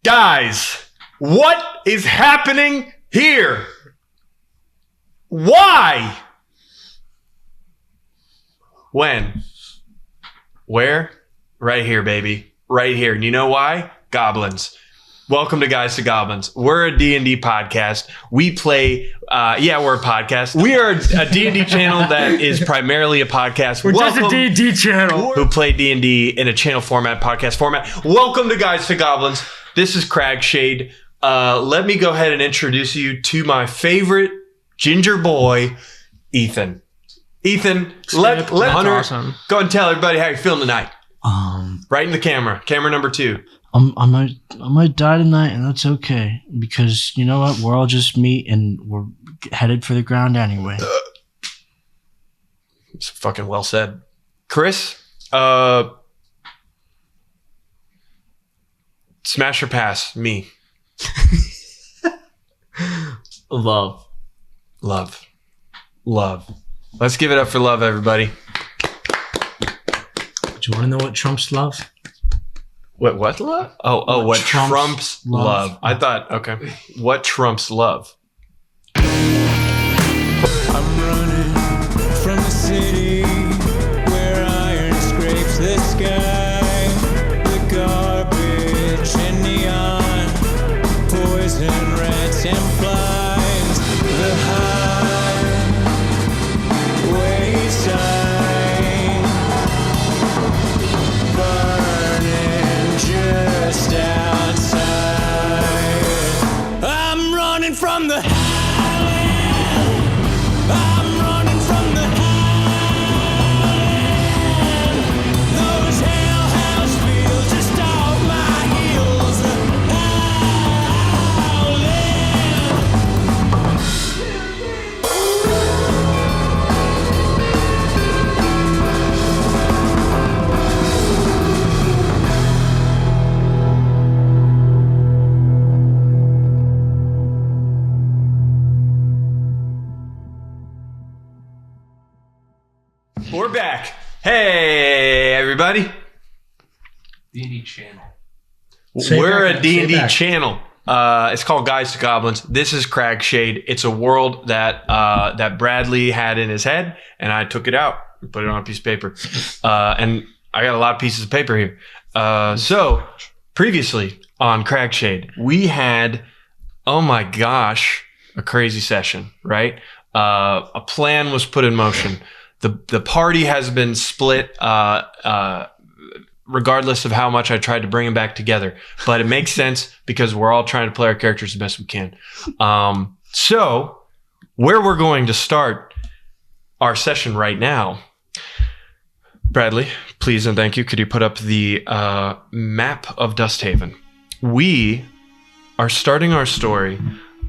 Guys, what is happening here? Why? When? Where? Right here, baby. Right here. And you know why? Goblins. Welcome to Guys to Goblins. We're a D&D podcast. We play, we're a podcast. We are a D&D channel that is primarily a podcast. We're just a D&D channel. Who play D&D in a channel format, podcast format. Welcome to Guys to Goblins. This is Cragshade. Let me go ahead and introduce you to my favorite ginger boy, Ethan. Ethan, let Hunter awesome. Go and tell everybody how you're feeling tonight. Right in the camera. Camera number 2. I might die tonight, and that's okay, because you know what? We're all just meat, and we're headed for the ground anyway. It's fucking well said. Chris, smash or pass? Me. Love. Let's give it up for love, everybody. Do you want to know what trumps love? What love? What trumps love? I thought, okay. What trumps love? I'm running from the city where iron scrapes the sky. The garbage and neon, poison, rats and flies. The highway sign burning just outside. I'm running from the I'm running from the hell. Those hellhounds feel just off my heels. We're back. Hey, everybody. D&D channel. We're a D&D channel. It's called Guys to Goblins. This is Cragshade. It's a world that that Bradley had in his head, and I took it out and put it on a piece of paper. And I got a lot of pieces of paper here. So, previously on Cragshade, we had, oh my gosh, a crazy session, right? A plan was put in motion. The party has been split regardless of how much I tried to bring them back together. But it makes sense because we're all trying to play our characters the best we can. So where we're going to start our session right now, Bradley, please and thank you. Could you put up the map of Dusthaven? We are starting our story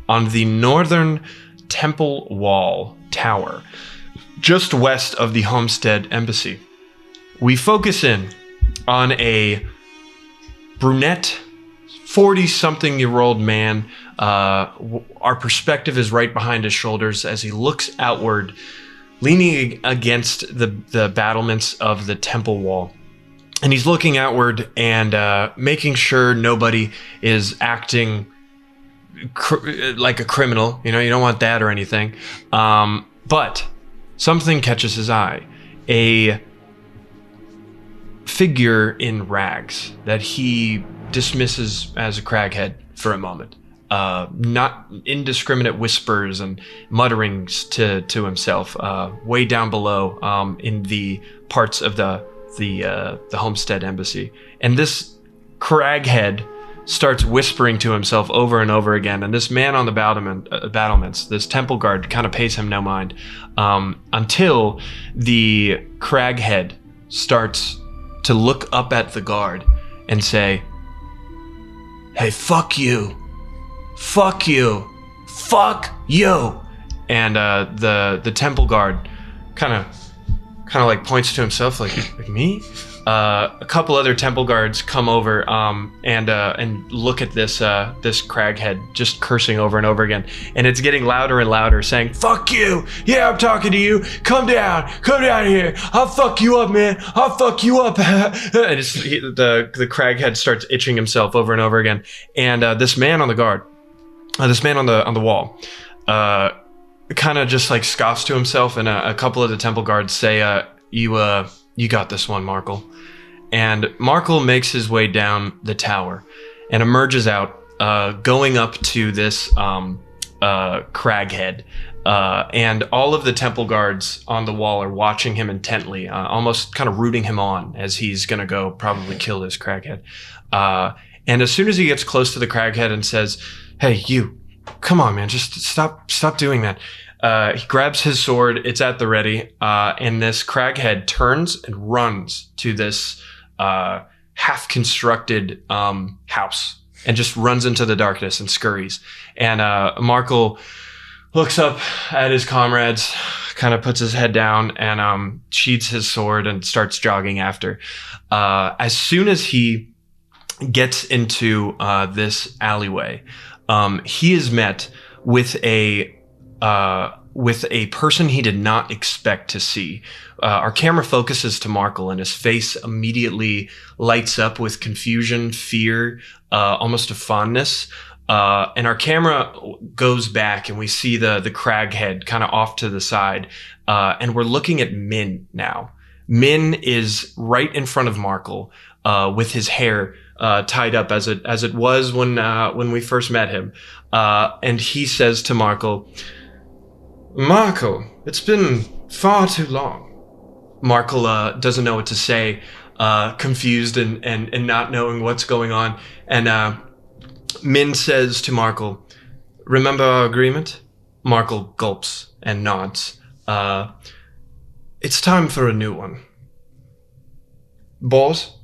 on the northern Temple Wall Tower, just west of the Homestead Embassy. We focus in on a brunette, 40-something-year-old man. Our perspective is right behind his shoulders as he looks outward, leaning against the battlements of the temple wall. And he's looking outward and making sure nobody is acting like a criminal. You know, you don't want that or anything. But something catches his eye. A figure in rags that he dismisses as a craghead for a moment. Not indiscriminate whispers and mutterings to himself, way down below in the parts of the Homestead Embassy. And this craghead starts whispering to himself over and over again, and this man on the battlements, this temple guard, kind of pays him no mind, until the craghead starts to look up at the guard and say, "Hey, fuck you, fuck you, fuck you." And the temple guard kind of like points to himself, like me? a couple other temple guards come over and look at this craghead just cursing over and over again, and it's getting louder and louder, saying, "Fuck you! Yeah, I'm talking to you. Come down here. I'll fuck you up, man. I'll fuck you up." And the craghead starts itching himself over and over again, and this man on the guard, this man on the wall, kind of just like scoffs to himself, and a couple of the temple guards say, "You got this one, Markle." And Markle makes his way down the tower and emerges out, going up to this craghead. And all of the temple guards on the wall are watching him intently, almost kind of rooting him on as he's going to go probably kill this craghead. And as soon as he gets close to the craghead and says, "Hey, you, come on, man, just stop doing that." He grabs his sword, it's at the ready, and this craghead turns and runs to this half-constructed house and just runs into the darkness and scurries. And Markle looks up at his comrades, kind of puts his head down, and sheathes his sword and starts jogging after. As soon as he gets into this alleyway, he is met with a person he did not expect to see. Our camera focuses to Markle, and his face immediately lights up with confusion, fear, almost a fondness. And our camera goes back, and we see the craghead kind of off to the side, and we're looking at Min now. Min is right in front of Markle, with his hair tied up as it was when we first met him, and he says to Markle, "Markle, it's been far too long." Markle doesn't know what to say, confused and not knowing what's going on. And Min says to Markle, "Remember our agreement?" Markle gulps and nods. "It's time for a new one. Bors?"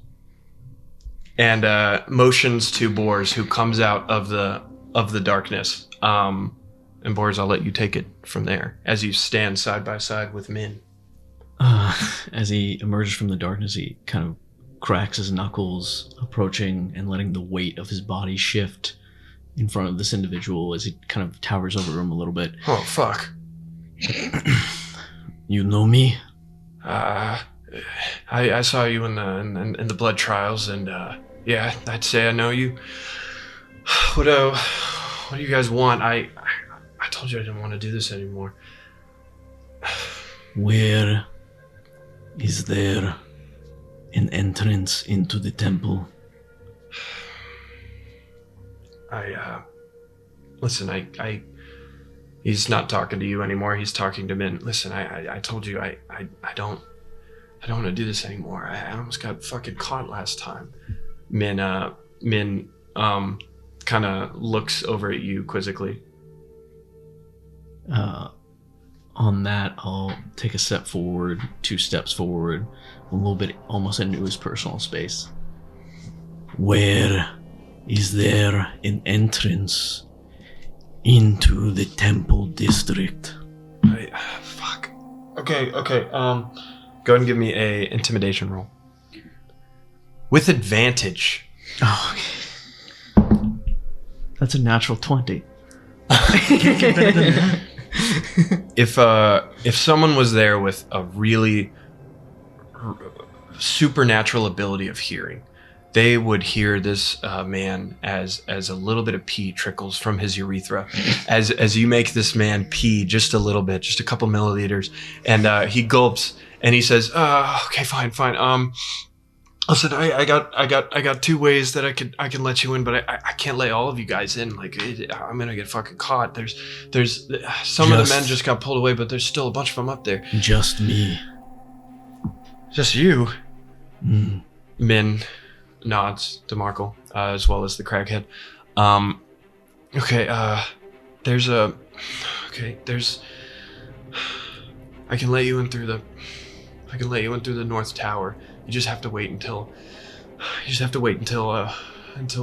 And motions to Bors, who comes out of the darkness. And Bors, I'll let you take it from there as you stand side by side with Min. As he emerges from the darkness, he kind of cracks his knuckles, approaching and letting the weight of his body shift in front of this individual as he kind of towers over him a little bit. Oh, fuck. You know me? I saw you in the blood trials, and yeah, I'd say I know you. What do you guys want? I told you I didn't want to do this anymore. Where is there an entrance into the temple? Listen, he's not talking to you anymore. He's talking to Min. Listen, I told you I don't want to do this anymore. I almost got fucking caught last time. Min kind of looks over at you quizzically. On that, I'll take a step forward, 2 steps forward, a little bit almost into his personal space. Where is there an entrance into the temple district? Fuck. Okay. Go ahead and give me a intimidation roll. With advantage. Oh, okay. That's a natural 20. Can't get better than that. If someone was there with a really supernatural ability of hearing, they would hear this man as a little bit of pee trickles from his urethra as you make this man pee just a little bit, just a couple milliliters, and he gulps and he says, "Okay, fine. Listen, I got 2 ways that I can let you in, but I can't let all of you guys in. Like, I'm gonna get fucking caught. There's some of the men just got pulled away, but there's still a bunch of them up there. Just me. Just you." Mm. Min nods to Markle, as well as the craghead. I can let you in through the north tower. You just have to wait until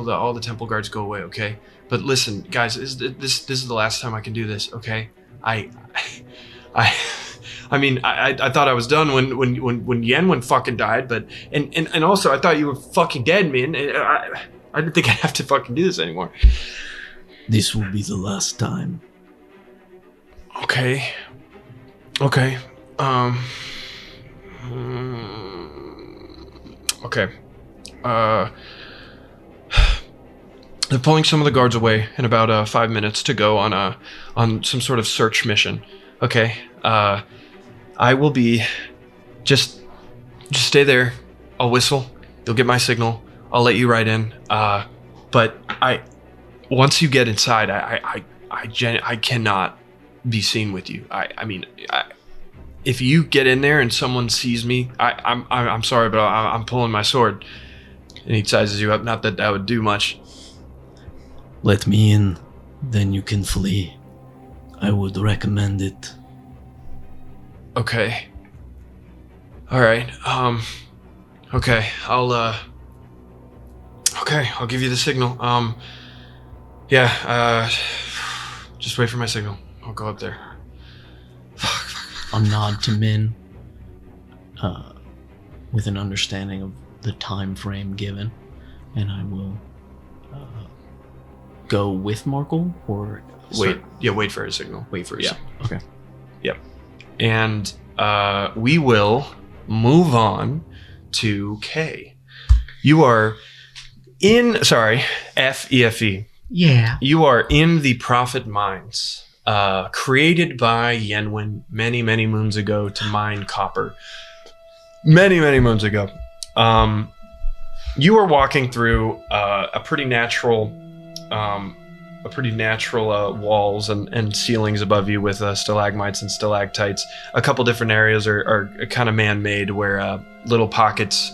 all the temple guards go away, okay? But listen, guys, this is the last time I can do this, okay? I I mean, I thought I was done when Yenwen fucking died, but and also I thought you were fucking dead, man. I didn't think I'd have to fucking do this anymore. This will be the last time. Okay. Okay. They're pulling some of the guards away in about 5 minutes to go on some sort of search mission. Okay. I will be just stay there. I'll whistle. You'll get my signal. I'll let you right in. But once you get inside, I cannot be seen with you. I mean, if you get in there and someone sees me, I'm sorry, but I'm pulling my sword. And he sizes you up. Not that would do much. Let me in, then you can flee. I would recommend it. Okay. All right. Okay. I'll give you the signal. Yeah. Just wait for my signal. I'll go up there. I'll nod to Min, with an understanding of the time frame given, and I will go with Markle or wait. Yeah, wait for his signal. Wait for his signal. Okay. Yep. And we will move on to K. You are F-E-F-E. Yeah. You are in the Prophet Mines, created by Yenwen many, many moons ago to mine copper. Many, many moons ago. You are walking through a pretty natural walls and ceilings above you with stalagmites and stalactites. A couple different areas are kind of man-made where little pockets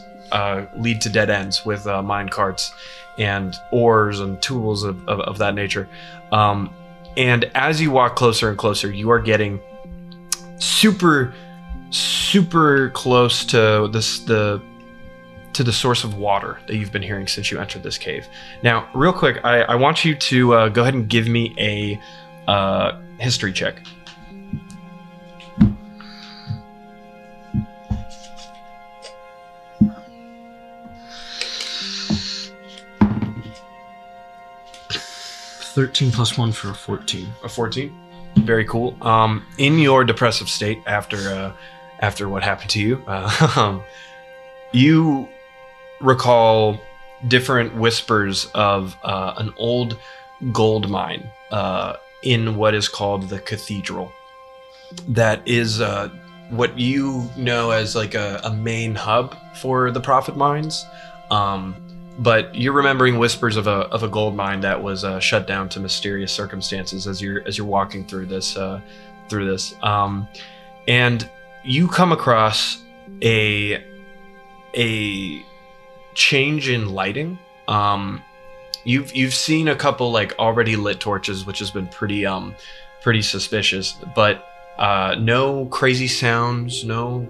lead to dead ends with mine carts and ores and tools of that nature. And as you walk closer and closer, you are getting super, super close to the source of water that you've been hearing since you entered this cave. Now, real quick, I want you to go ahead and give me a history check. +1 for a 14. A 14? Very cool. In your depressive state after what happened to you, you recall different whispers of an old gold mine in what is called the Cathedral. That is what you know as like a main hub for the Prophet Mines. But you're remembering whispers of a gold mine that was shut down to mysterious circumstances as you're walking through this. And you come across a change in lighting. You've seen a couple like already lit torches, which has been pretty suspicious. But no crazy sounds, no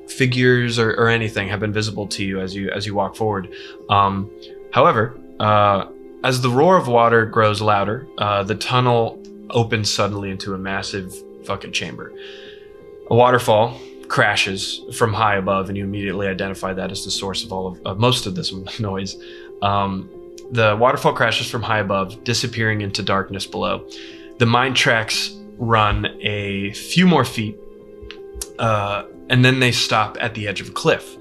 figures or anything have been visible to you as you walk forward. However, as the roar of water grows louder, the tunnel opens suddenly into a massive fucking chamber. A waterfall crashes from high above, and you immediately identify that as the source of all of most of this noise. The waterfall crashes from high above, disappearing into darkness below. The mine tracks run a few more feet, and then they stop at the edge of a cliff.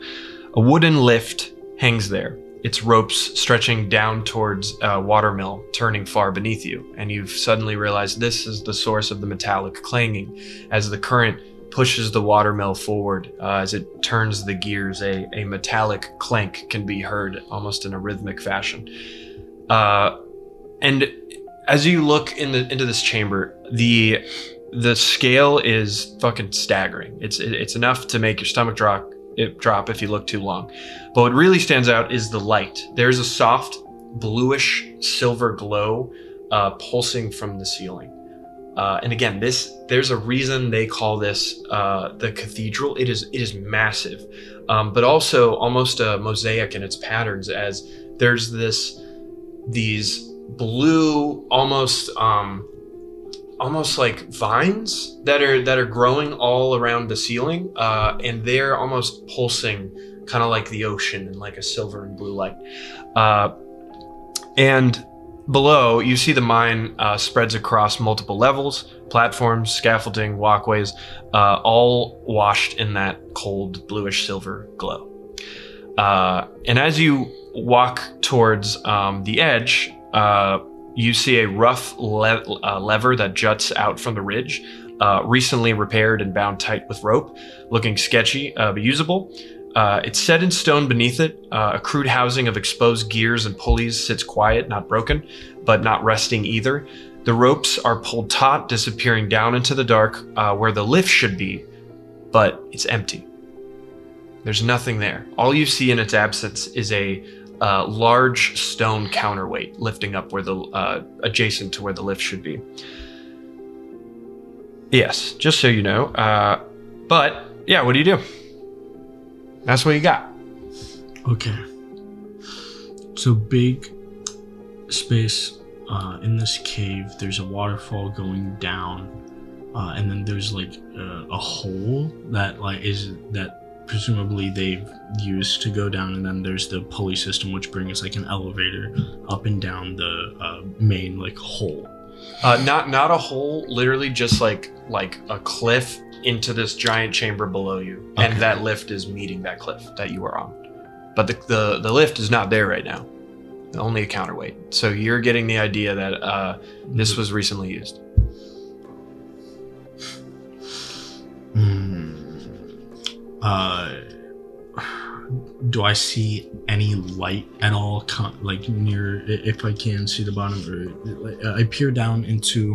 A wooden lift hangs there, its ropes stretching down towards a watermill turning far beneath you, and you've suddenly realized this is the source of the metallic clanging as the current pushes the watermill forward. As it turns the gears, a metallic clank can be heard almost in a rhythmic fashion. And as you look into this chamber, the scale is fucking staggering. It's enough to make your stomach drop if you look too long. But what really stands out is the light. There's a soft bluish silver glow pulsing from the ceiling. And again, there's a reason they call this the cathedral. It is massive, but also almost a mosaic in its patterns, as there's these blue, almost almost like vines that are growing all around the ceiling, and they're almost pulsing, kind of like the ocean in like a silver and blue light. And below, you see the mine spreads across multiple levels, platforms, scaffolding, walkways, all washed in that cold bluish silver glow. And as you walk towards the edge, you see a rough lever that juts out from the ridge, recently repaired and bound tight with rope, looking sketchy but usable. It's set in stone beneath it. A crude housing of exposed gears and pulleys sits quiet, not broken, but not resting either. The ropes are pulled taut, disappearing down into the dark where the lift should be, but it's empty. There's nothing there. All you see in its absence is a large stone counterweight lifting up where the adjacent to where the lift should be. Yes, just so you know. But yeah, what do you do? That's what you got. Okay. So big space in this cave. There's a waterfall going down, and then there's like a hole that presumably they've used to go down, and then there's the pulley system which brings like an elevator up and down the main like hole. Not a hole, literally just like a cliff into this giant chamber below you, and that lift is meeting that cliff that you are on. But the lift is not there right now. Only a counterweight. So you're getting the idea that this was recently used. Do I see any light at all, like near, if I can see the bottom, or I peer down into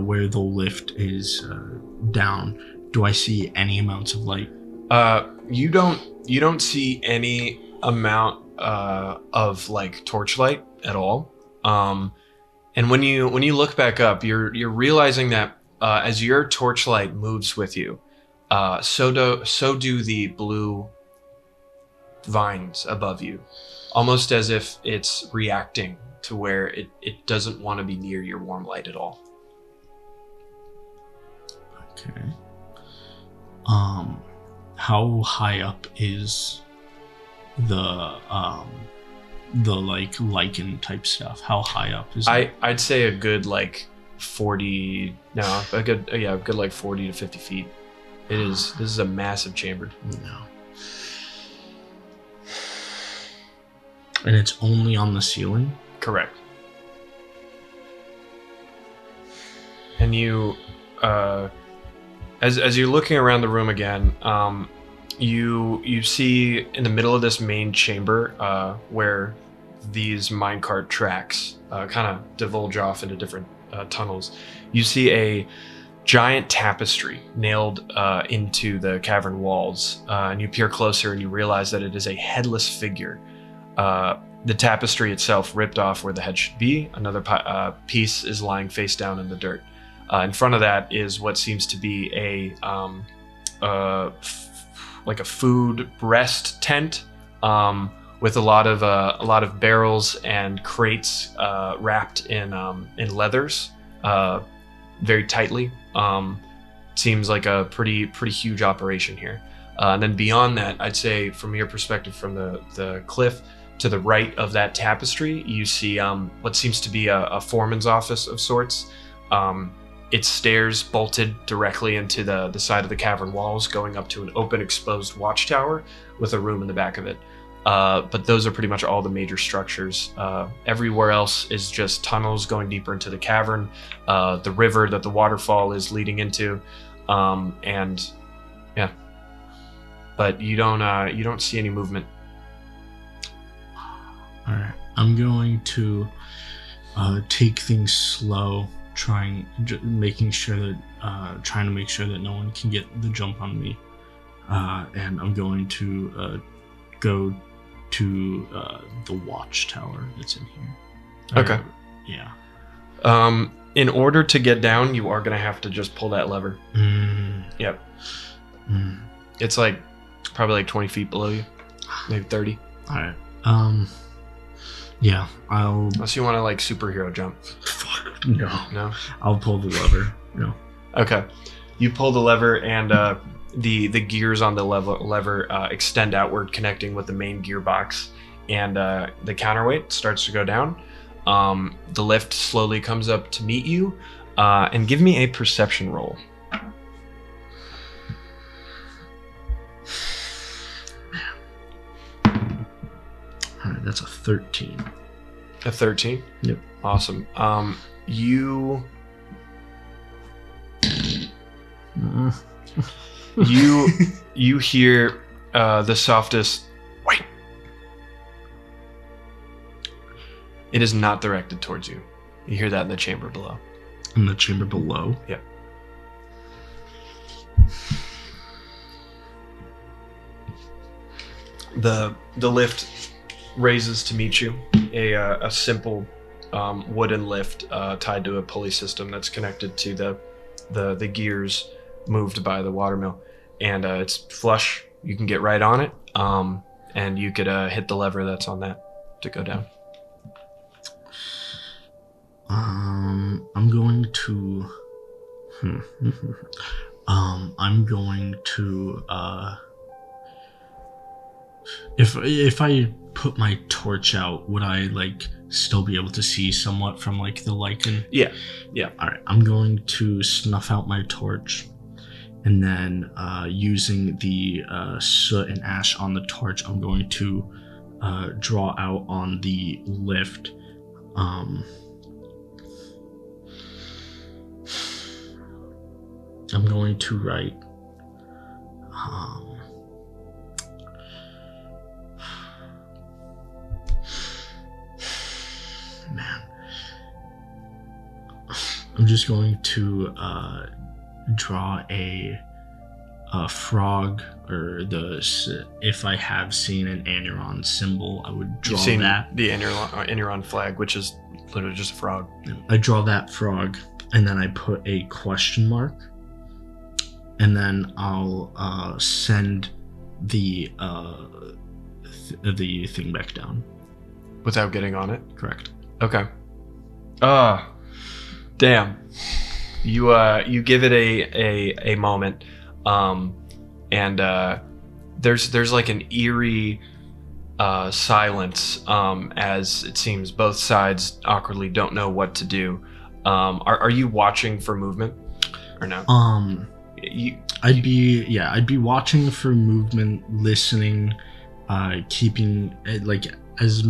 where the lift is down. Do I see any amounts of light? You don't see any amount of like torchlight at all. And when you look back up, you're realizing that as your torchlight moves with you, so do the blue vines above you, almost as if it's reacting to where it doesn't want to be near your warm light at all. Okay. How high up is the like lichen type stuff? How high up is it? I'd say a good like 40. No, a good like 40 to 50 feet. This is a massive chamber. No. And it's only on the ceiling? Correct. And you, as you're looking around the room again, you see in the middle of this main chamber where these minecart tracks kind of divulge off into different tunnels. You see a giant tapestry nailed into the cavern walls, and you peer closer and you realize that it is a headless figure. The tapestry itself ripped off where the head should be. Another piece is lying face down in the dirt. In front of that is what seems to be like a food rest tent with a lot of barrels and crates wrapped in leathers very tightly. Seems like a pretty huge operation here. And then beyond that, I'd say from your perspective, from the cliff to the right of that tapestry, you see what seems to be a foreman's office of sorts. It's stairs bolted directly into the side of the cavern walls, going up to an open, exposed watchtower with a room in the back of it. But those are pretty much all the major structures. Everywhere else is just tunnels going deeper into the cavern, the river that the waterfall is leading into, and yeah. But you don't see any movement. All right, I'm going to take things slow, trying to make sure that no one can get the jump on me, and I'm going to go to the watchtower that's in here. Okay. Yeah. In order to get down, you are gonna have to just pull that lever. Yep. It's like probably like 20 feet below you, maybe 30. All right. Yeah, I'll. Unless you want to like superhero jump. Fuck. No. No? I'll pull the lever. No. Okay. You pull the lever, and the gears on the lever extend outward, connecting with the main gearbox, and the counterweight starts to go down. The lift slowly comes up to meet you, and give me a perception roll. All right, that's a 13. A 13? Yep. Awesome. You hear the softest wait. It is not directed towards you. You hear that in the chamber below. In the chamber below? Yep. The lift raises to meet you. A simple wooden lift tied to a pulley system that's connected to the gears moved by the watermill, and it's flush. You can get right on it, and you could hit the lever that's on that to go down. I'm going to. I'm going to. If I put my torch out, would I still be able to see somewhat from the lichen? Yeah. All right. I'm going to snuff out my torch, and then using the soot and ash on the torch, I'm going to draw out on the lift. I'm going to write. I'm just going to draw a frog, or if I have seen an Aneron symbol, I would draw You've seen that. the Aneron flag, which is literally just a frog. I draw that frog, and then I put a question mark, and then I'll send the thing back down. Without getting on it? Correct. Okay. Damn. You give it a moment, and there's like an eerie silence as it seems both sides awkwardly don't know what to do. Are you watching for movement or no? I'd be watching for movement, listening, keeping as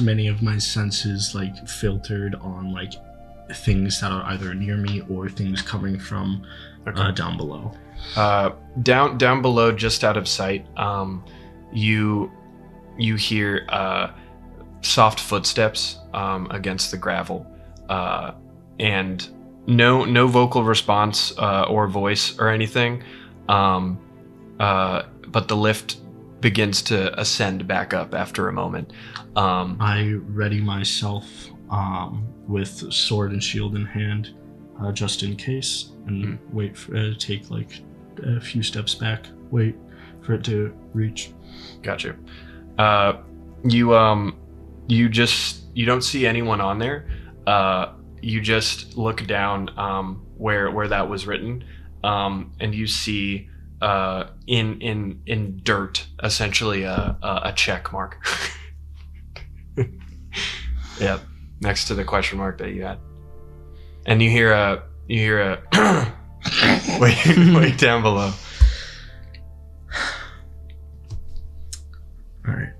many of my senses filtered on things that are either near me or things coming from down below. Down below, just out of sight, you hear soft footsteps against the gravel, and no vocal response or voice or anything, but the lift begins to ascend back up after a moment. I ready myself with sword and shield in hand, just in case, and wait for take a few steps back, wait for it to reach. Gotcha. You don't see anyone on there. You just look down where that was written, and you see in dirt essentially a check mark. Yep, next to the question mark that you had, and you hear a wait down below. All right.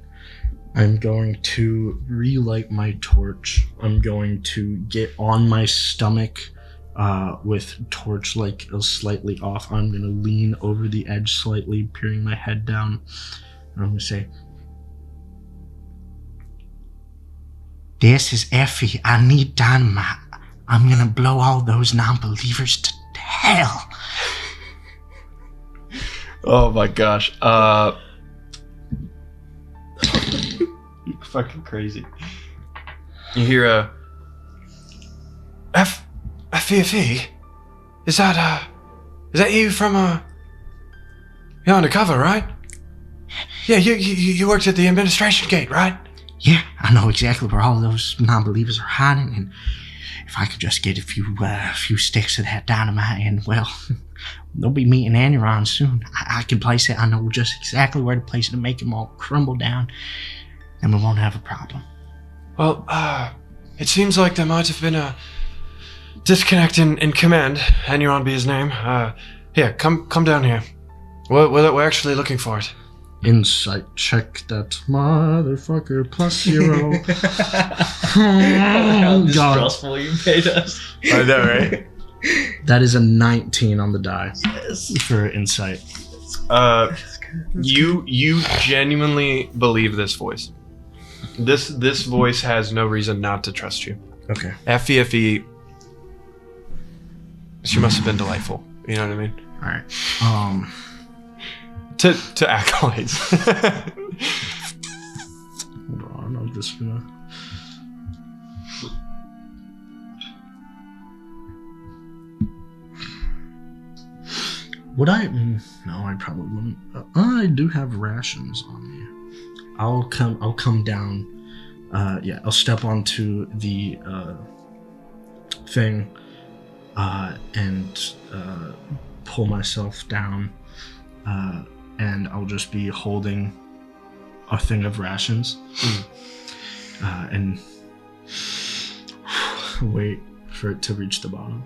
I'm going to relight my torch. I'm going to get on my stomach with torch slightly off. I'm going to lean over the edge slightly, peering my head down. And I'm going to say, "This is Effie. I need dynamite. I'm going to blow all those non-believers to hell." Oh my gosh. You're fucking crazy. You hear a F-E-F-E? Is that you from you're undercover, right? Yeah, you worked at the administration gate, right? Yeah, I know exactly where all those non-believers are hiding, and if I could just get a few sticks of that dynamite, and well, they'll be meeting Aniron soon. I can place it. I know just exactly where to place it to make them all crumble down, and we won't have a problem. Well, it seems like there might have been a disconnect in command. Aniron be his name. Here, come down here. We're actually looking for it. Insight check that motherfucker +0. How Oh, God. distrustful you made us. I know, right? That is a 19 on the die Yes. for insight. You genuinely believe this voice. This voice has no reason not to trust you. Okay. FEFE, she must have been delightful. You know what I mean? All right. To acolytes. Hold on. I'm just gonna. Would I? No, I probably wouldn't. I do have rations on me. I'll come down. Yeah, I'll step onto the thing and pull myself down, and I'll just be holding a thing of rations and wait for it to reach the bottom.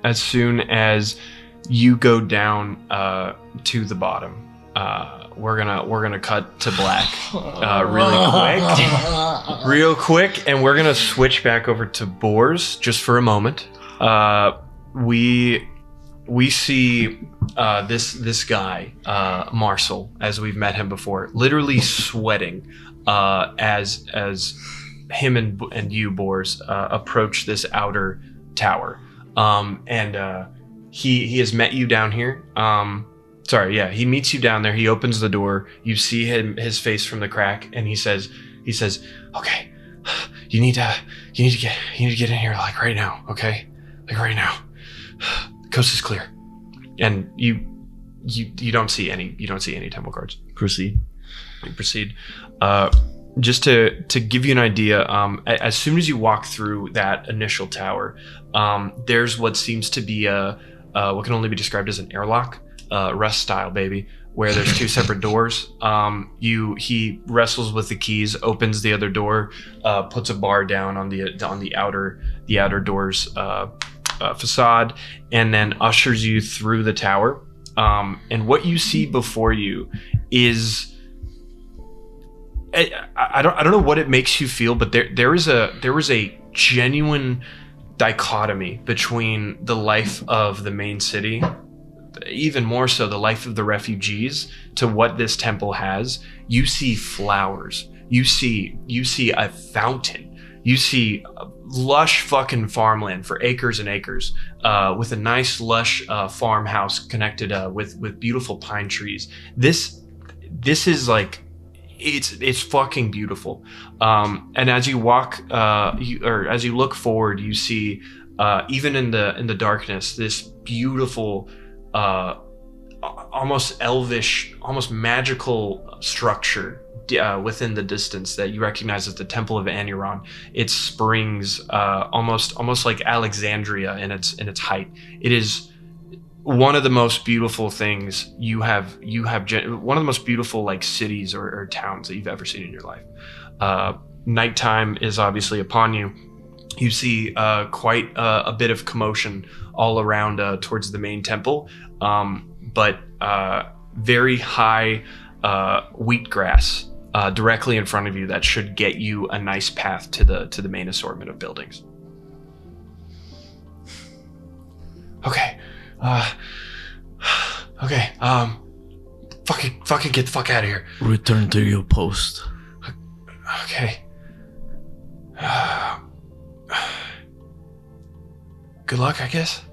As soon as you go down to the bottom, we're gonna cut to black real quick, and we're gonna switch back over to Boars just for a moment. We see this guy Marcel, as we've met him before, literally sweating as him and you, Boars, approach this outer tower, and he has met you down here. He meets you down there. He opens the door. You see his face from the crack, and he says, "Okay, you need to get in here like right now, okay? Like right now. The coast is clear." And you don't see any temple guards. Proceed. You proceed. Just to give you an idea, as soon as you walk through that initial tower, there's what seems to be what can only be described as an airlock. Rust style, baby, where there's two separate doors. He wrestles with the keys, opens the other door, puts a bar down on the outer door's facade, and then ushers you through the tower. And what you see before you is, I don't know what it makes you feel, but there is a genuine dichotomy between the life of the main city, even more so the life of the refugees, to what this temple has. You see flowers. You see a fountain. You see lush fucking farmland for acres and acres, with a nice lush farmhouse connected with beautiful pine trees. This is like, it's fucking beautiful. And as you walk, as you look forward, you see even in the darkness, this beautiful, almost elvish, almost magical structure within the distance that you recognize as the Temple of Aniron. It springs almost like Alexandria in its height. It is one of the most beautiful things you have one of the most beautiful like cities or towns that you've ever seen in your life. Nighttime is obviously upon you. You see quite a bit of commotion all around towards the main temple, but very high wheatgrass directly in front of you that should get you a nice path to the main assortment of buildings. Okay. Fucking get the fuck out of here. Return to your post. Okay. Good luck, I guess.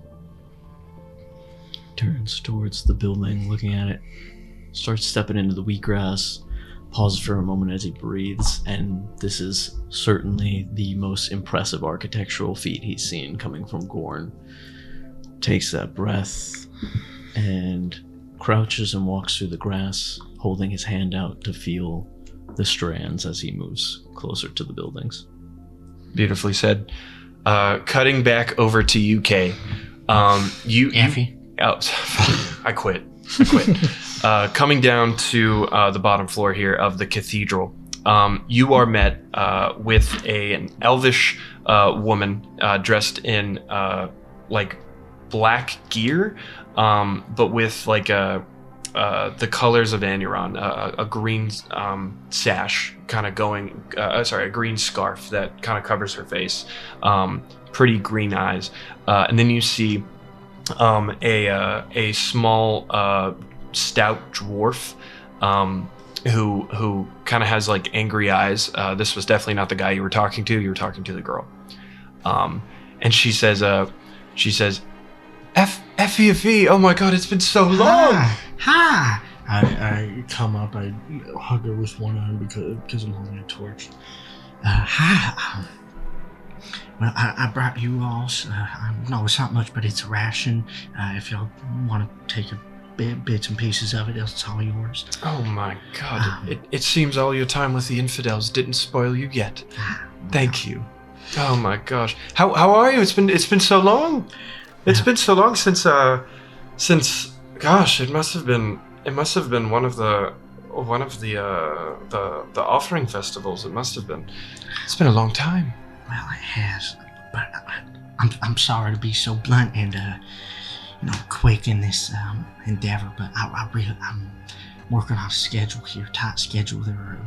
Turns towards the building, looking at it. Starts stepping into the wheatgrass. Pauses for a moment as he breathes, and this is certainly the most impressive architectural feat he's seen coming from Gorn. Takes that breath and crouches and walks through the grass, holding his hand out to feel the strands as he moves closer to the buildings. Beautifully said. Cutting back over to you, Kay. Effie. I quit. Coming down to the bottom floor here of the cathedral, you are met with an elvish woman dressed in like black gear, but with like the colors of Anuron, a green sash kind of going, a green scarf that kind of covers her face, pretty green eyes, and then you see a small stout dwarf who kind of has like angry eyes. This was definitely not the guy you were talking to. You were talking to the girl, and she says, Effie, oh my God, it's been so long. Hi. I come up, I hug her with one arm because I'm holding a torch. Hi. Well, I brought you all, no, it's not much, but it's a ration. If y'all want to take bits and pieces of it, it's all yours. Oh my God, it seems all your time with the infidels didn't spoil you yet. Thank you. Oh my gosh. How are you? It's been so long. It's been so long since gosh, it must have been one of the offering festivals. It's been a long time. Well, it has, but I'm sorry to be so blunt and quick in this endeavor, but I'm working on a schedule here, tight schedule there.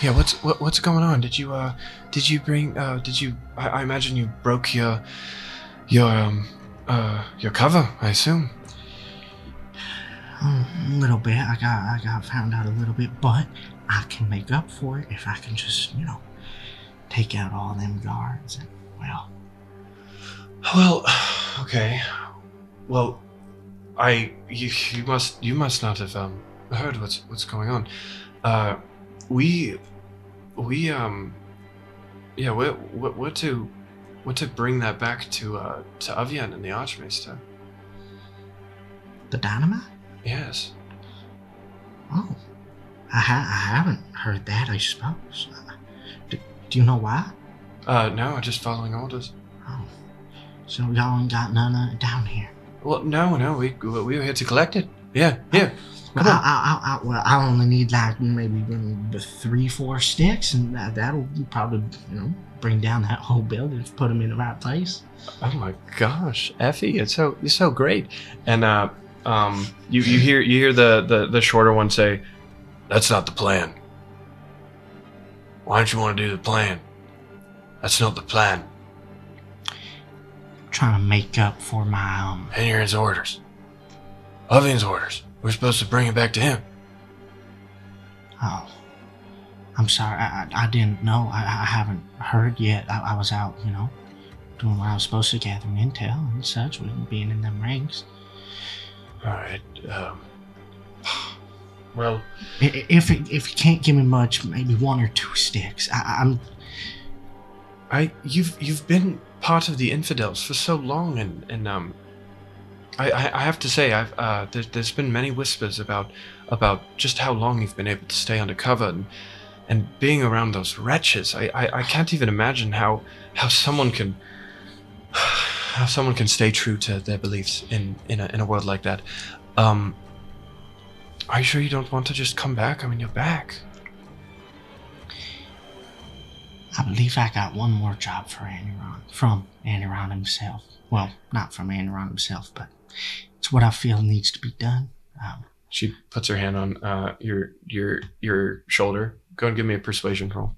Yeah, what's going on? Did you bring I imagine you broke your cover, I assume. A little bit. I got found out a little bit, but I can make up for it if I can just, take out all them guards and Well, okay. Well, you must not have heard what's going on. We're to bring that back to Avian and the Archmaester. The dynamite? Yes. Oh, I haven't heard that, I suppose. Do you know why? No, I'm just following orders. Oh, so y'all ain't got none of it down here? Well, no, we were here to collect it. Yeah, here. Come on. I only need like maybe 3-4 sticks, and that'll probably, bring down that whole building, put them in the right place. Oh my gosh, Effie, you're so great. And you hear the shorter one say, "That's not the plan. Why don't you want to do the plan? That's not the plan." Trying to make up for my Henry's orders. Avian's orders. We're supposed to bring it back to him. Oh, I'm sorry. I didn't know. I haven't heard yet. I was out, doing what I was supposed to, gathering intel and such, with being in them ranks. All right. Well, if you can't give me much, maybe 1 or 2 sticks. You've been part of the infidels for so long, and I have to say, there's been many whispers about just how long you've been able to stay undercover and being around those wretches. I can't even imagine how someone can stay true to their beliefs in a world like that. Are you sure you don't want to just come back? I mean, you're back. I believe I got one more job for from Aniron himself. Well, not from Aniron himself, but it's what I feel needs to be done. She puts her hand on your shoulder. Go and give me a persuasion roll.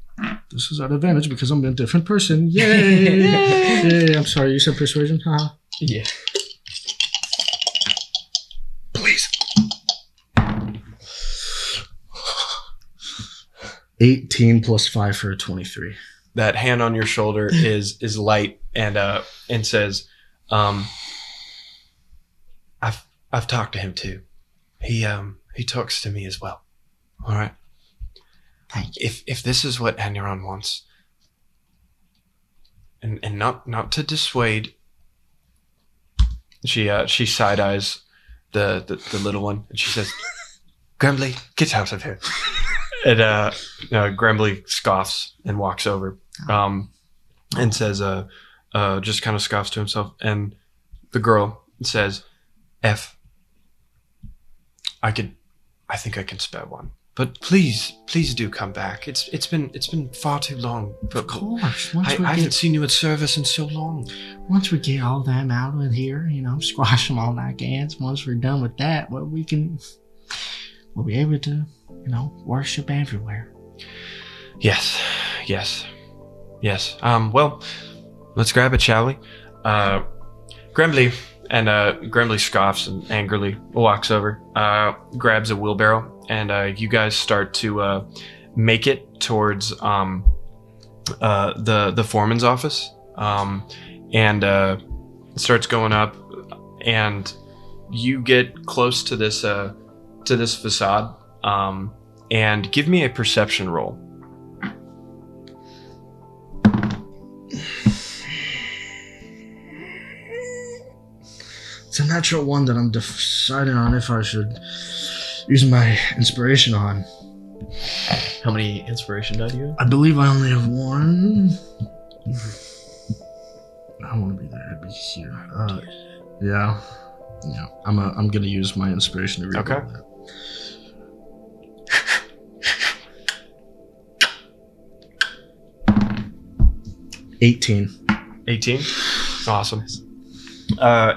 This is at advantage because I'm a different person. Yay! Yay! I'm sorry, you said persuasion? Haha. Yeah. Please. 18 plus 5 for a 23. That hand on your shoulder is light and says, I've talked to him too. He talks to me as well. All right. Thank you. If this is what Aniron wants, and not to dissuade, she side eyes the little one and she says, "Grumbly, get out of here." Grembley scoffs and walks over, and says, just kind of scoffs to himself. And the girl says, "F, I think I can spare one. But please do come back. It's been far too long. Of course. I haven't seen you at service in so long." Once we get all them out of here, squash them all like ants. Once we're done with that, we'll be able to, worship everywhere. Yes. Well, let's grab it, shall we? Grembley scoffs and angrily walks over, grabs a wheelbarrow, and you guys start to make it towards the foreman's office, and it starts going up, and you get close to this facade, and give me a perception roll. It's a natural one that I'm deciding on if I should use my inspiration on. How many inspiration die do you have? I believe I only have one. I want to be there. Be here. Yeah. I'm gonna use my inspiration to read Okay. that. 18. 18? Awesome.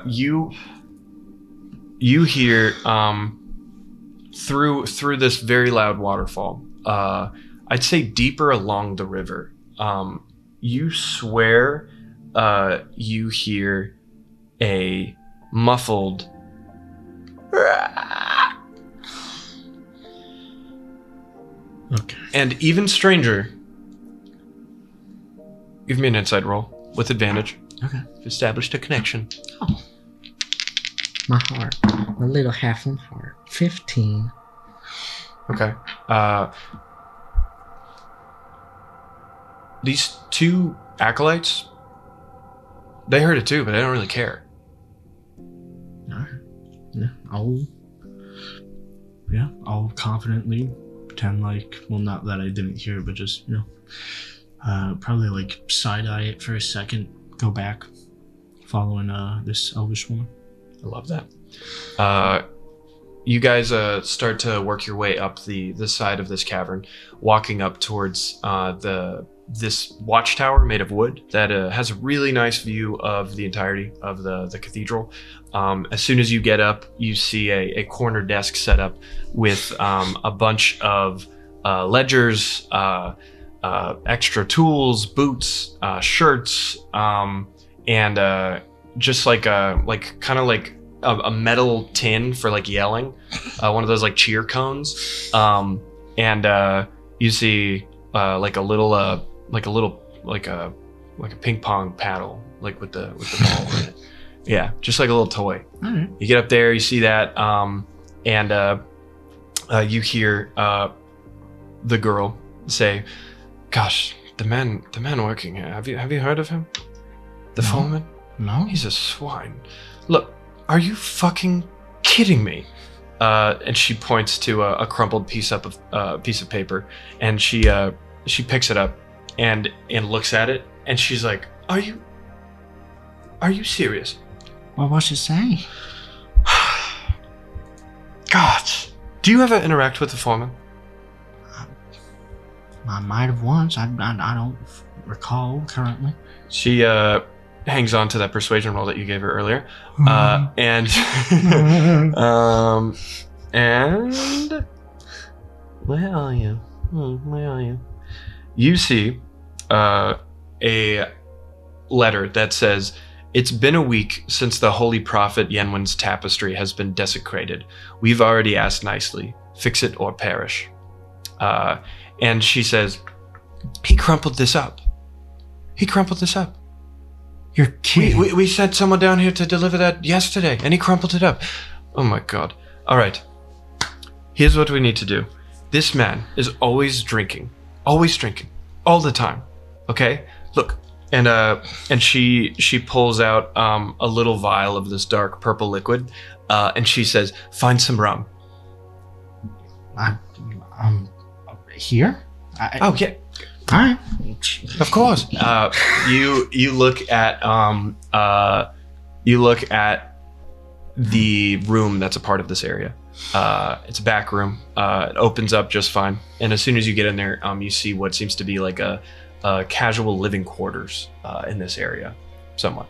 You hear through this very loud waterfall, I'd say deeper along the river, you swear you hear a muffled Okay. and even stranger. Give me an insight roll with advantage. Okay. Established a connection. Oh. My heart. My little halfling heart. 15. Okay. These two acolytes, they heard it too, but they don't really care. Alright. Yeah, I'll confidently pretend like, well, not that I didn't hear it, but just, probably like side-eye it for a second, go back, following this elvish woman. I love that. You guys start to work your way up the side of this cavern, walking up towards this watchtower made of wood that has a really nice view of the entirety of the cathedral. As soon as you get up, you see a corner desk set up with a bunch of ledgers, extra tools, boots, shirts, and just like a metal tin for like yelling, one of those like cheer cones, and you see like a ping pong paddle, like with the ball in it. Yeah, just like a little toy. All right. You get up there, you see that, and you hear the girl say, "Gosh, the man working here. Have you heard of him? The foreman? No? He's a swine. Look, are you fucking kidding me?" And she points to a crumpled piece of paper, and she picks it up and looks at it, and she's like, "Are you serious?" Well, what's it say? God, do you ever interact with the foreman? I might have once. I don't recall currently. She hangs on to that persuasion roll that you gave her earlier, and and where are you? Where are you? You see a letter that says, "It's been a week since the holy prophet Yenwin's tapestry has been desecrated. We've already asked nicely. Fix it or perish." And she says, "He crumpled this up. You're kidding. We sent someone down here to deliver that yesterday, and he crumpled it up. Oh my god. All right. Here's what we need to do. This man is always drinking, all the time. Okay? Look." And she pulls out a little vial of this dark purple liquid, and she says, "Find some rum." here? Oh yeah, All right. of course. You look at the room that's a part of this area. It's a back room. It opens up just fine, and as soon as you get in there, you see what seems to be like a casual living quarters in this area, somewhat.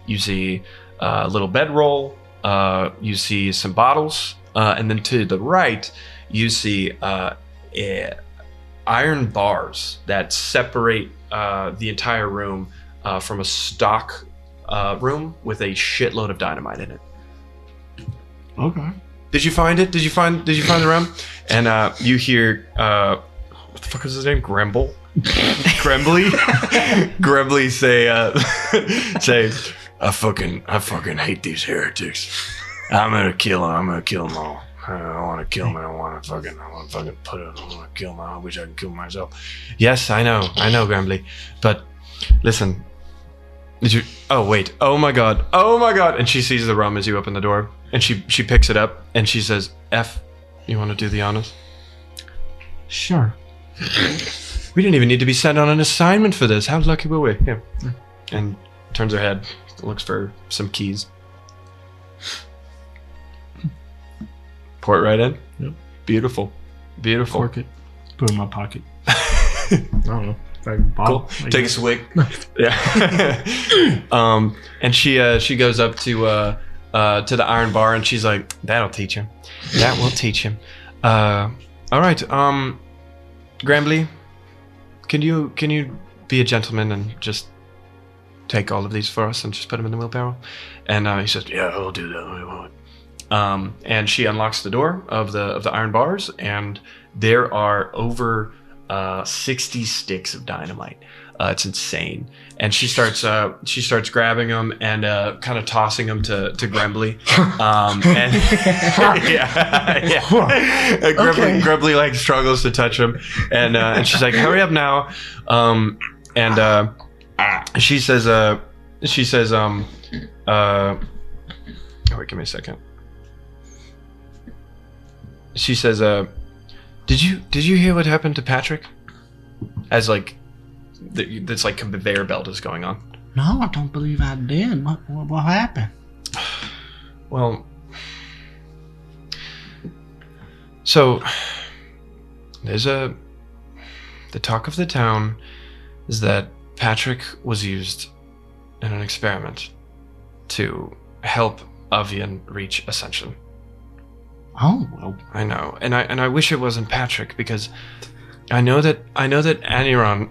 You see a little bedroll. You see some bottles, and then to the right, you see iron bars that separate the entire room from a stock room with a shitload of dynamite in it. Okay. Did you find it? Did you find the room? And you hear what the fuck is his name? Gremble? Grembly say I fucking hate these heretics. I'm gonna kill them all. I want to kill them. I want to fucking put it. I want to kill them. I wish I could kill myself. Yes, I know, Grembly. But listen, did you? Oh wait. Oh my god. And she sees the rum as you open the door, and she picks it up and she says, "F, you want to do the honors?" Sure. We didn't even need to be sent on an assignment for this. How lucky were we? Yeah. And turns her head, looks for some keys. Pour it right in. Yep. Beautiful. Cork it. Put it in my pocket. I don't know. Bottle, cool. Take a swig. Yeah. And she goes up to the iron bar and she's like, "That'll teach him. That will teach him." All right. Grambly, can you be a gentleman and just take all of these for us and just put them in the wheelbarrow? And he says, "Yeah, I'll do that." And she unlocks the door of the iron bars, and there are over 60 sticks of dynamite. It's insane. And she starts grabbing them and kind of tossing them to Grembly. And yeah. Grembly like struggles to touch them, and she's like, "Hurry up now!" She says, wait, give me a second. She says, Did you hear what happened to Patrick? As like this like conveyor belt is going on. No, I don't believe I did. What happened? Well, so the talk of the town is that Patrick was used in an experiment to help Avian reach Ascension. Oh well, I know, and I wish it wasn't Patrick, because I know that Aniron.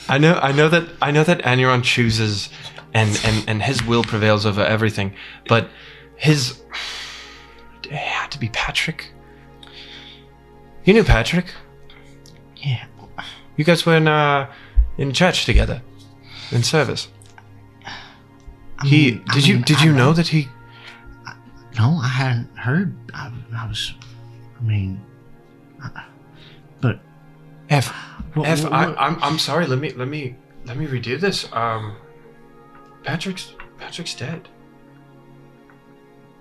I know that Aniron chooses, and his will prevails over everything. But it had to be Patrick. You knew Patrick. Yeah. You guys were in church together, in service. Did you know that he? No, I hadn't heard. But I'm sorry. Let me redo this. Patrick's dead.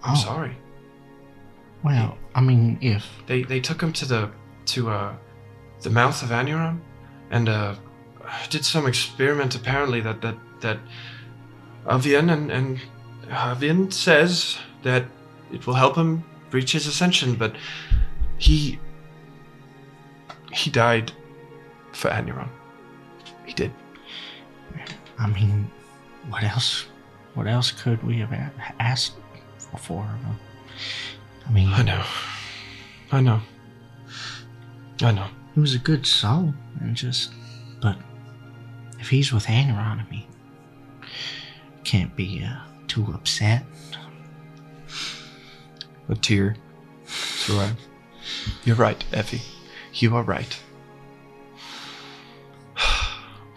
I'm sorry. Well, I mean, if they took him to the mouth of Aniron, and did some experiment apparently that Avian and Avian says that it will help him reach his ascension, but he died for Aniron. He did. I mean, what else could we have asked for? I mean, I know. He was a good soul, but if he's with Aniron, I mean, can't be too upset. A tear. So you're right, Effie. You are right.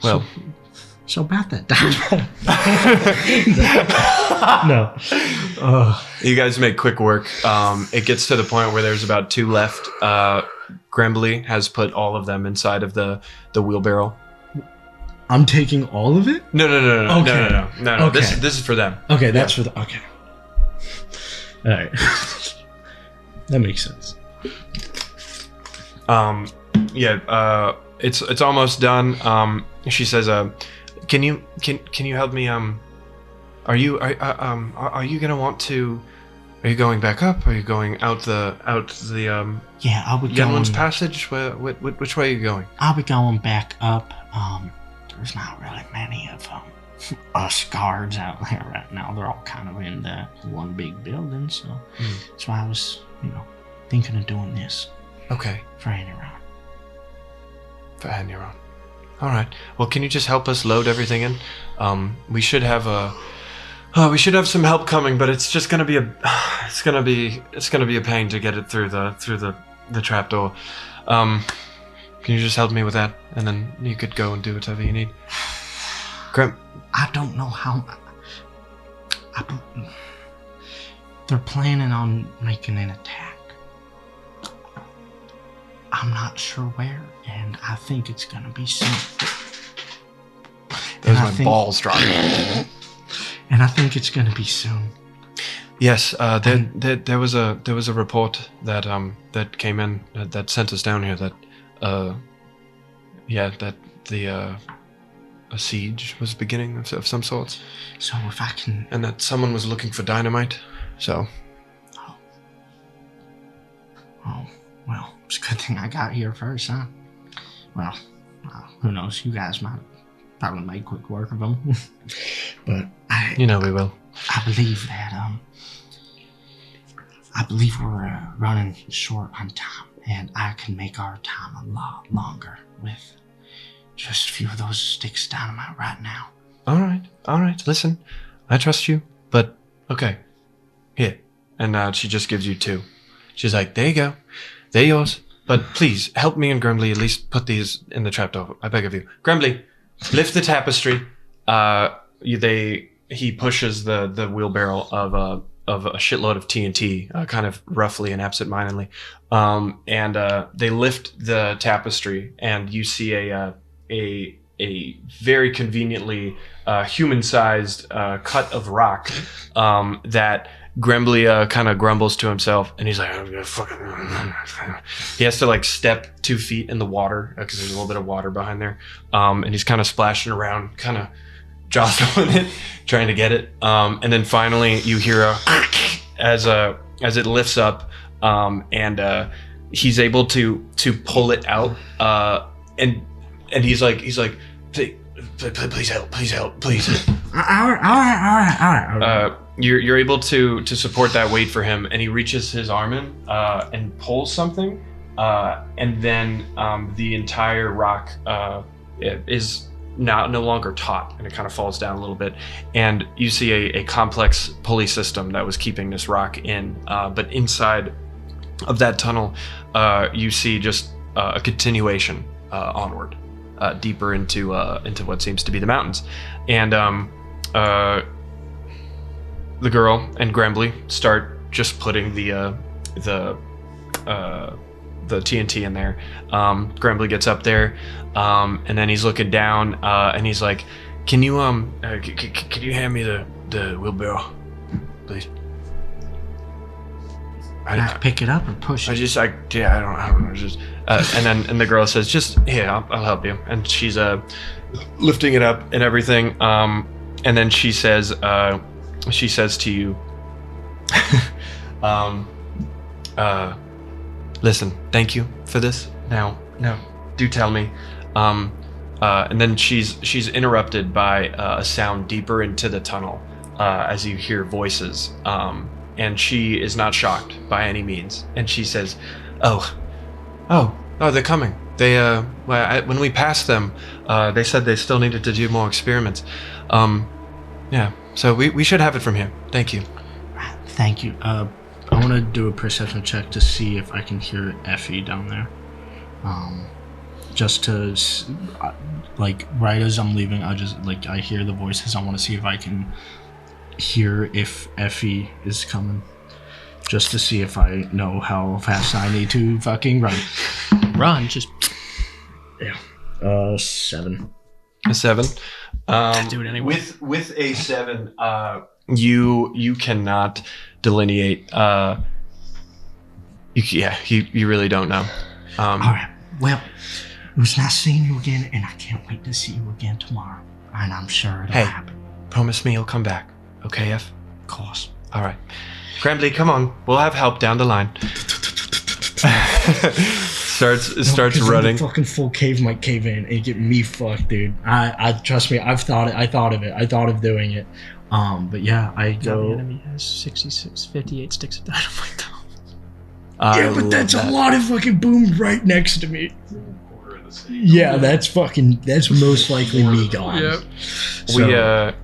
Well, so about that no. You guys make quick work. It gets to the point where there's about 2 left. Grembly has put all of them inside of the wheelbarrow. I'm taking all of it? No. Okay. No. Okay. This is for them. Okay, that's for the. Okay. All right. That makes sense. Yeah. It's almost done. She says, can you help me? Are you gonna want to? Are you going back up? Are you going out the Yeah, I'll be Youngman's going. Passage? Which way are you going? I'll be going back up. There's not really many of us guards out there right now. They're all kind of in the one big building, so that's why I was, thinking of doing this Okay. for Aniron. For Aniron. All right. Well, can you just help us load everything in? We should have some help coming, but it's just gonna be it's gonna be a pain to get it through the trapdoor. Can you just help me with that, and then you could go and do whatever you need. Great. I don't know how. They're planning on making an attack. I'm not sure where, and I think it's gonna be soon. There's my balls dropping. And I think it's gonna be soon. Yes, there was a report that came in that sent us down here that a siege was beginning of some sorts, So if I can. and that someone was looking for dynamite. So Oh, well, it's a good thing I got here first, huh? Well, who knows? You guys might probably make quick work of them. But we will. I believe that, I believe we're running short on time, and I can make our time a lot longer with just a few of those sticks of dynamite right now. All right. Listen, I trust you, but okay. Here, and she just gives you 2. She's like, there you go, they're yours. But please help me and Grumbly at least put these in the trapdoor. I beg of you, Grumbly, lift the tapestry. He pushes the wheelbarrow of a shitload of TNT, kind of roughly and absentmindedly, and they lift the tapestry, and you see a very conveniently human-sized cut of rock that Grumbly kind of grumbles to himself, and he's like, I'm gonna fucking. He has to like step 2 feet in the water because there's a little bit of water behind there, and he's kind of splashing around, kind of jostling it, trying to get it, and then finally you hear as it lifts up, and he's able to pull it out, and he's like, please help, please. All right. You're able to support that weight for him, and he reaches his arm in and pulls something, and then the entire rock is now no longer taut, and it kind of falls down a little bit, and you see a complex pulley system that was keeping this rock in, but inside of that tunnel you see just a continuation onward, deeper into what seems to be the mountains, and the girl and Grumbly start just putting the TNT in there. Grumbly gets up there, and then he's looking down, and he's like, "Can you can you hand me the wheelbarrow, please?" I pick it up or push it? I don't know. Just and the girl says, "Just here, I'll help you." And she's lifting it up and everything. And then she says to you, "Listen, thank you for this. Now, do tell me." And then she's interrupted by a sound deeper into the tunnel, as you hear voices. And she is not shocked by any means. And she says, "Oh, they're coming. They when we passed them, they said they still needed to do more experiments. Yeah, so we should have it from here. Thank you." Thank you. I want to do a perception check to see if I can hear Effie down there. Just to, like, right as I'm leaving, I hear the voices. I want to see if I can hear if Effie is coming. Just to see if I know how fast I need to fucking run. Run, just Yeah. 7. A 7. do it anyway. With a 7, you cannot delineate. You really don't know. All right. Well, it was nice seeing you again, and I can't wait to see you again tomorrow. And I'm sure it'll happen. Promise me you'll come back. Okay, F? Of course. All right. Grambly, come on. We'll have help down the line. starts running. The fucking full cave might cave in and get me fucked, dude. I trust me. I thought of it. I thought of doing it. But yeah, I go. The enemy has 58 sticks of dynamite. Yeah, but that's a lot of fucking boom right next to me. Yeah, that's most likely me gone. Yep. So,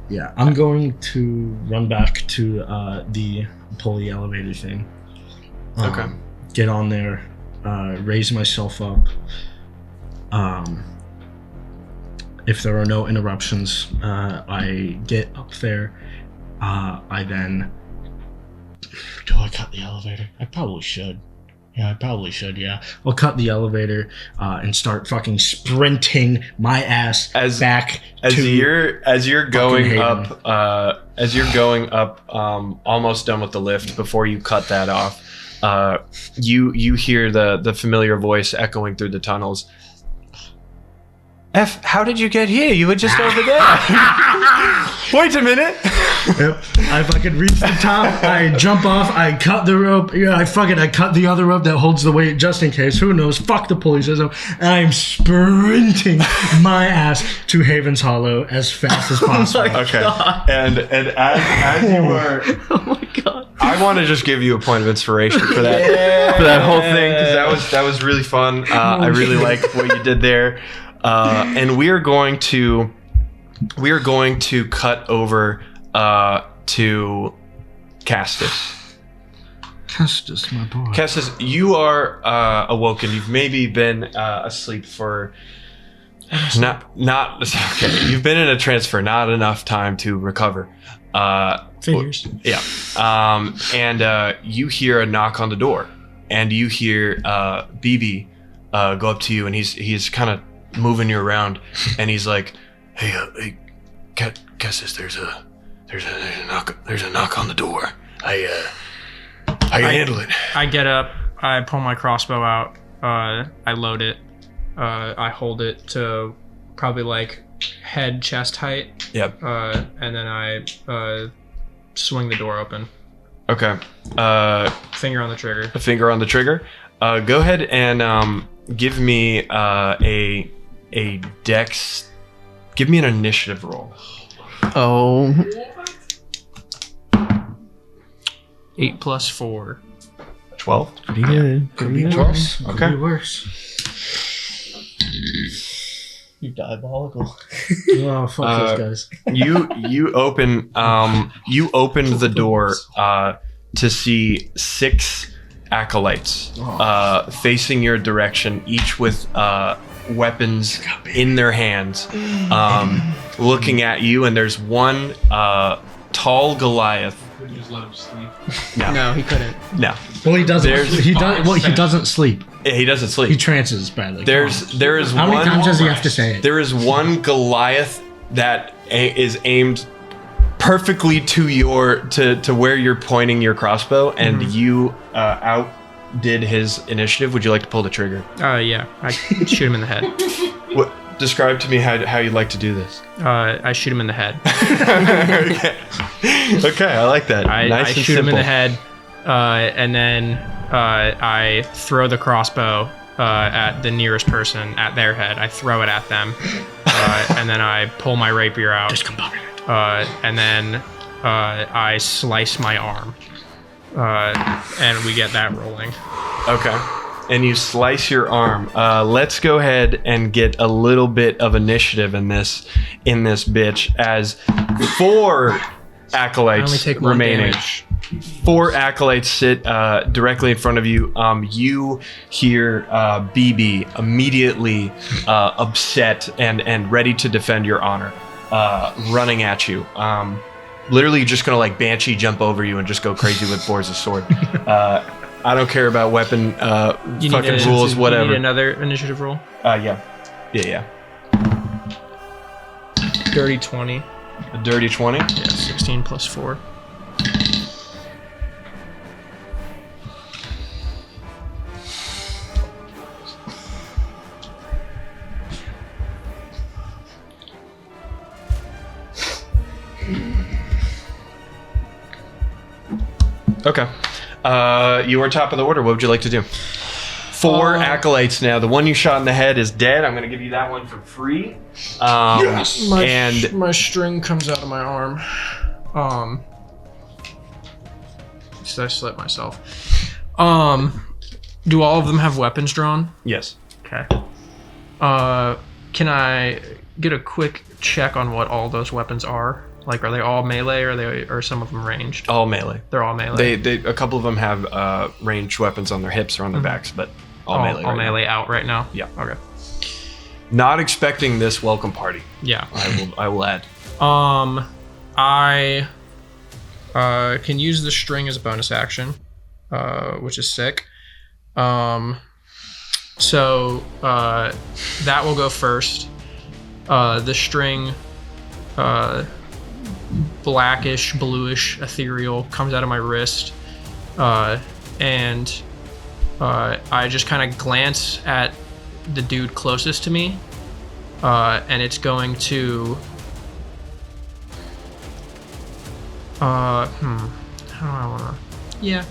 yeah, I'm going to run back to the pulley elevator thing. Okay. Get on there, raise myself up. If there are no interruptions, I get up there. I then... Do I cut the elevator? I probably should. Yeah, I probably should, yeah. I'll cut the elevator and start fucking sprinting my ass back as to you're going Haven. up, almost done with the lift before you cut that off. You hear the familiar voice echoing through the tunnels. F, how did you get here? You were just over there. Wait a minute. Yep. I fucking reach the top. I jump off. I cut the rope. Yeah, I cut the other rope that holds the weight just in case. Who knows? Fuck the pulley system. And I'm sprinting my ass to Haven's Hollow as fast as possible. Okay. And as you were, Oh my god. I want to just give you a point of inspiration for that for that whole thing because that was really fun. I really like what you did there. And we are going to cut over to Castus. Castus, my boy. Castus, you are awoken. You've maybe been asleep for not okay. You've been in a trance for not enough time to recover. Figures. Yeah. And you hear a knock on the door, and you hear BB go up to you, and he's kind of moving you around, and he's like, "Hey, Cassis, there's a knock on the door. I can handle it." I get up. I pull my crossbow out. I load it. I hold it to probably like head chest height. Yep. And then I swing the door open. Okay. Finger on the trigger. A finger on the trigger. Go ahead and give me a dex. Give me an initiative roll. Oh. 8 plus 4. 12. Pretty good. Could be worse. Okay. Could be worse. You diabolical. Oh, fuck those guys. You open the door to see 6 acolytes facing your direction, each with weapons in their hands, looking at you. And there's one tall Goliath. Couldn't just let him sleep. No, he couldn't. No, Well, he doesn't. There's He doesn't sleep. he doesn't He sleep. trances badly. There is How one. many times does he have to say it? There is one Goliath that is aimed perfectly to where you're pointing your crossbow, and you outdid his initiative. Would you like to pull the trigger? Yeah. I shoot him in the head. What? Describe to me how you'd like to do this. I shoot him in the head. Okay, I like that. I Nice and shoot him in the simple. head, and then I throw the crossbow at the nearest person, at their head. I throw it at them, and then I pull my rapier out, and then I slice my arm, and we get that rolling. Okay. And you slice your arm. Let's go ahead and get a little bit of initiative in this bitch, as 4 I acolytes only take 1 remaining. damage. 4 acolytes sit directly in front of you. You hear BB immediately upset and ready to defend your honor, running at you. Literally just gonna like banshee jump over you and just go crazy with Boris' sword. I don't care about weapon You fucking need rules, You whatever. need another initiative roll. Yeah. Dirty 20. A dirty 20. Yeah, 16 plus 4. Okay. You are top of the order. What would you like to do? 4 acolytes now. The one you shot in the head is dead. I'm going to give you that one for free. Yes. My string comes out of my arm. I slit myself. Do all of them have weapons drawn? Yes. Okay. Can I get a quick check on what all those weapons are? Like, are they all melee, or are some of them ranged? All melee. They're all melee. They a couple of them have ranged weapons on their hips or on their backs, but all melee. All right melee now. out right now. Yeah. Okay. Not expecting this welcome party. Yeah. I will add. I can use the string as a bonus action, which is sick. So that will go first. The string, blackish, bluish, ethereal, comes out of my wrist, and I just kind of glance at the dude closest to me, and it's going to how do I wanna? Yeah,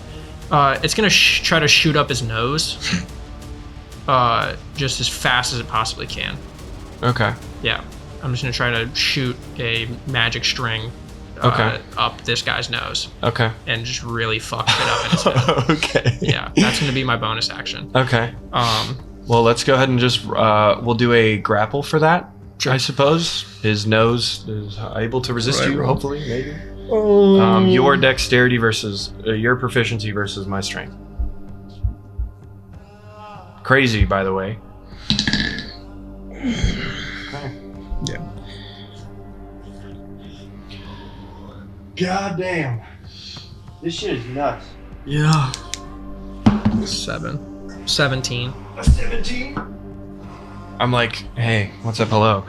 it's gonna try to shoot up his nose, just as fast as it possibly can. Okay. Yeah, I'm just gonna try to shoot a magic string up this guy's nose. Okay. And just really fuck it up in his head. Okay. Yeah, that's gonna be my bonus action. Okay. Well, let's go ahead and just we'll do a grapple for that. Sure. I suppose his nose is able to resist you. Hopefully, maybe. Your dexterity versus your proficiency versus my strength. Crazy, by the way. Okay. Yeah. God damn. This shit is nuts. Yeah. 17. A 17? I'm like, hey, what's up? Hello.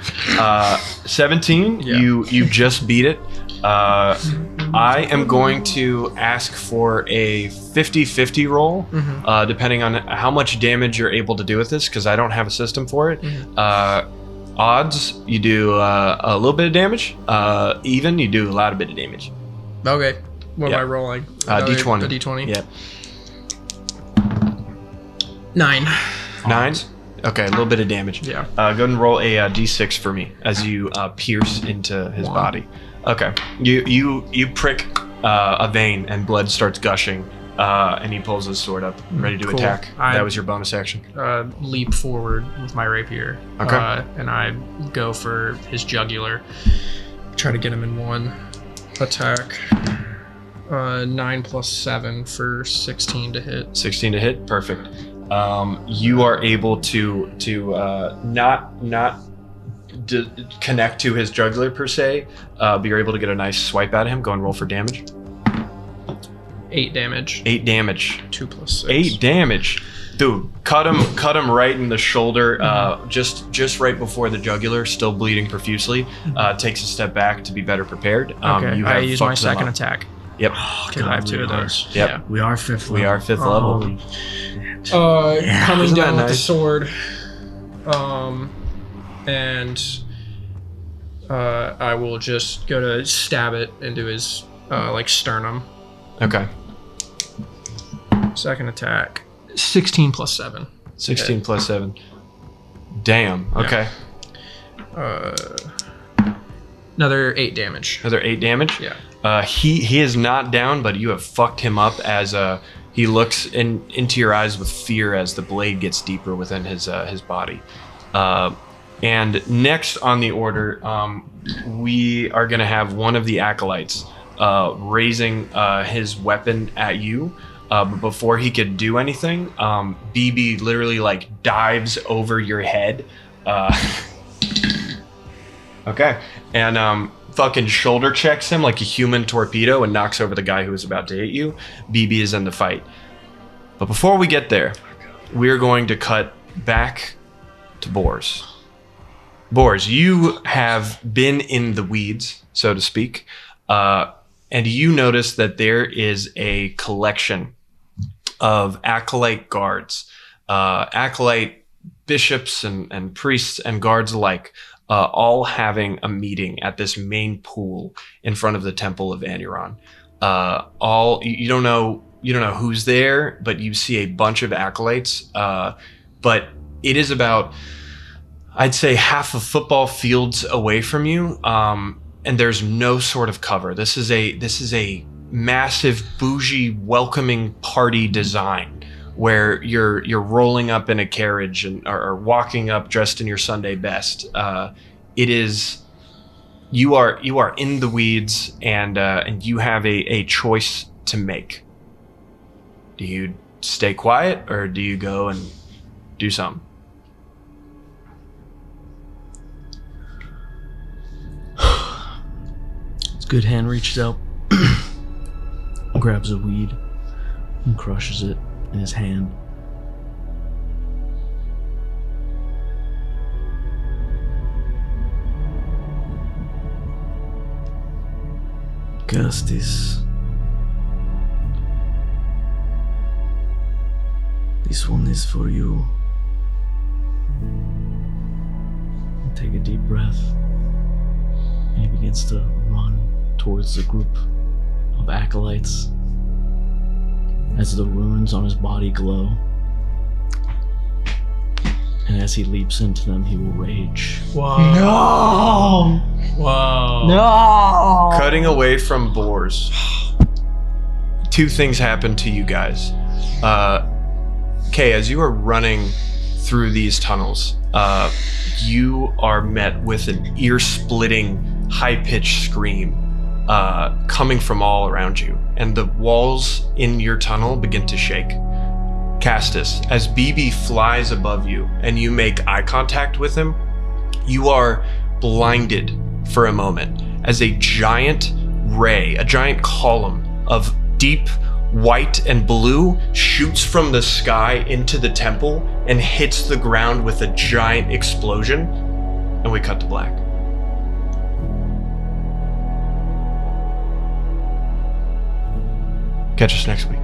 17. Yeah. You just beat it. I am going to ask for a 50-50 roll, depending on how much damage you're able to do with this, because I don't have a system for it. Odds, you do a little bit of damage. Even, you do a lot of bit of damage. Okay. What am I rolling? D20. A D20? Yep. 9. 9? Okay, a little bit of damage. Yeah. Go ahead and roll a d6 for me as you pierce into his body. Okay. You prick a vein and blood starts gushing, and he pulls his sword up, ready to attack. That was your bonus action. Leap forward with my rapier. Okay. And I go for his jugular. Try to get him in one attack. 9 plus 7 for 16 to hit. 16 to hit, perfect. You are able to not connect to his jugular per se, but you're able to get a nice swipe at him. Go and roll for damage. 8 damage. 8 damage. 2 plus 6. 8 damage. Dude, cut him right in the shoulder, just right before the jugular, still bleeding profusely. Takes a step back to be better prepared. Okay, I use my second attack. Yep. Because I have 2 of those. Yep. Yeah. We are 5th level. We are 5th level. Coming Isn't down that with the nice? sword, and I will just go to stab it into his sternum. Okay. Second attack, 16 plus 7. 16 plus 7. Damn. Okay. Another 8 damage. Another 8 damage. Yeah. He is not down, but you have fucked him up as he looks into your eyes with fear as the blade gets deeper within his body. And next on the order, we are going to have one of the acolytes raising his weapon at you. But before he could do anything, BB literally dives over your head. Okay. And fucking shoulder checks him like a human torpedo and knocks over the guy who is about to hit you. BB is in the fight. But before we get there, we're going to cut back to Boars. Boars, you have been in the weeds, so to speak, and you notice that there is a collection of acolyte guards, acolyte bishops and priests and guards alike, all having a meeting at this main pool in front of the Temple of Anuron. You don't know who's there, but you see a bunch of acolytes. But it is about, I'd say, half of football fields away from you, and there's no sort of cover. This is a massive, bougie, welcoming party design where you're rolling up in a carriage or walking up dressed in your Sunday best. You are in the weeds, and you have a choice to make. Do you stay quiet or do you go and do something? Good Hand reaches out, grabs a weed, and crushes it in his hand. Cast this. This one is for you. Take a deep breath. And he begins to run towards the group of acolytes as the runes on his body glow. And as he leaps into them, he will rage. Whoa. No! Whoa. No! Cutting away from boars. Two things happen to you guys. Kay, as you are running through these tunnels, you are met with an ear-splitting, high-pitched scream coming from all around you, and the walls in your tunnel begin to shake. Castus, as BB flies above you and you make eye contact with him, you are blinded for a moment as a giant ray, a giant column of deep white and blue shoots from the sky into the temple and hits the ground with a giant explosion, and we cut to black. Catch us next week.